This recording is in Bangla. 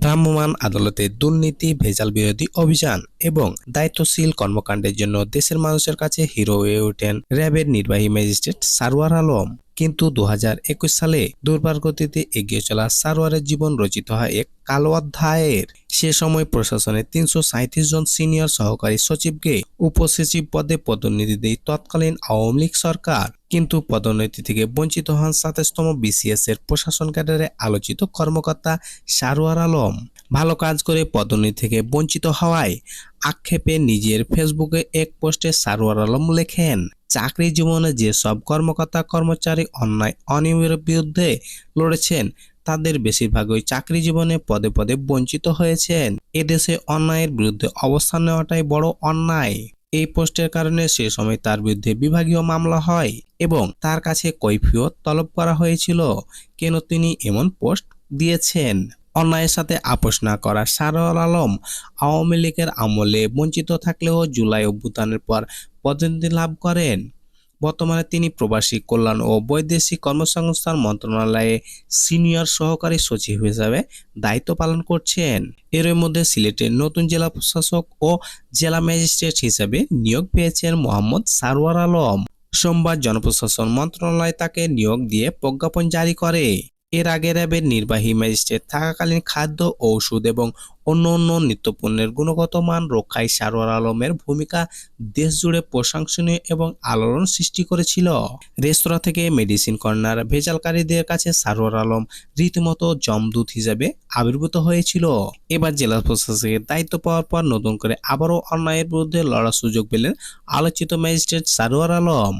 ভ্রাম্যমাণ আদালতে দুর্নীতি, ভেজাল বিরোধী অভিযান এবং দায়িত্বশীল কর্মকাণ্ডের জন্য দেশের মানুষের কাছে হিরো হয়ে ওঠেন র্যাবের নির্বাহী ম্যাজিস্ট্রেট সারওয়ার আলম। কিন্তু 2021 সালে দুর্বার গতিতে এগিয়ে চলা সারওয়ারের জীবন রচিত হয় এক কালো অধ্যায়ের। সে সময় প্রশাসনের 337 জন সিনিয়র সহকারী সচিবকে উপসচিব পদে পদোন্নতি দেয় তৎকালীন আওয়ামী লীগ সরকার। কিন্তু পদোন্নতি থেকে বঞ্চিত হন 27তম বিসিএস এর প্রশাসন ক্যাডারে আলোচিত কর্মকর্তা সারওয়ার আলম। ভালো কাজ করে পদোন্নতি থেকে বঞ্চিত হওয়ায় আক্ষেপে নিজের ফেসবুকে এক পোস্টে সারওয়ার আলম লেখেন, চাকরি জীবনে যে সব কর্মকর্তা কর্মচারী অন্যায় অনিয়মের বিরুদ্ধে লড়েছেন তাদের বেশিরভাগই চাকরি জীবনে পদে পদে বঞ্চিত হয়েছেন। এদেশে অন্যায়ের বিরুদ্ধে অবস্থান নেওয়াটাই বড় অন্যায়। এই পোস্টের কারণে সে সময় তার বিরুদ্ধে বিভাগীয় মামলা হয় এবং তার কাছে কৈফিয়ত তলব করা হয়েছিল কেন তিনি এমন পোস্ট দিয়েছেন। অন্যায়ের সাথে আপোষ না করা সারওয়ার আলম আওয়ামী লীগের আমলে বঞ্চিত থাকলেও জুলাই অভ্যুত্থানের পর পদোন্নতি লাভ করেন। বর্তমানে তিনি প্রবাসী কল্যাণ ও বৈদেশিক কর্মসংস্থান মন্ত্রণালয়ে সিনিয়র সহকারী সচিব হিসেবে দায়িত্ব পালন করছেন। এর মধ্যে সিলেটের নতুন জেলা প্রশাসক ও জেলা ম্যাজিস্ট্রেট হিসেবে নিয়োগ পেয়েছেন মোহাম্মদ সারওয়ার আলম। সোমবার জনপ্রশাসন মন্ত্রণালয় তাকে নিয়োগ দিয়ে প্রজ্ঞাপন জারি করে। এর আগে র্যাবের নির্বাহী ম্যাজিস্ট্রেট থাকাকালীন খাদ্য, ঔষধ এবং অন্যান্য নিত্যপণ্যের গুণগত মান রক্ষায় সারওয়ার আলমের ভূমিকা দেশজুড়ে প্রশংসনীয় এবং আলোড়ন সৃষ্টি করেছিল। রেস্তোরাঁ থেকে মেডিসিন কর্নার, ভেজালকারীদের কাছে সারওয়ার আলম রীতিমতো জমদূত হিসেবে আবির্ভূত হয়েছিল। এবার জেলা প্রশাসকের দায়িত্ব পাওয়ার পর নতুন করে আবারও অন্যায়ের বিরুদ্ধে লড়ার সুযোগ পেলেন আলোচিত ম্যাজিস্ট্রেট সারওয়ার আলম।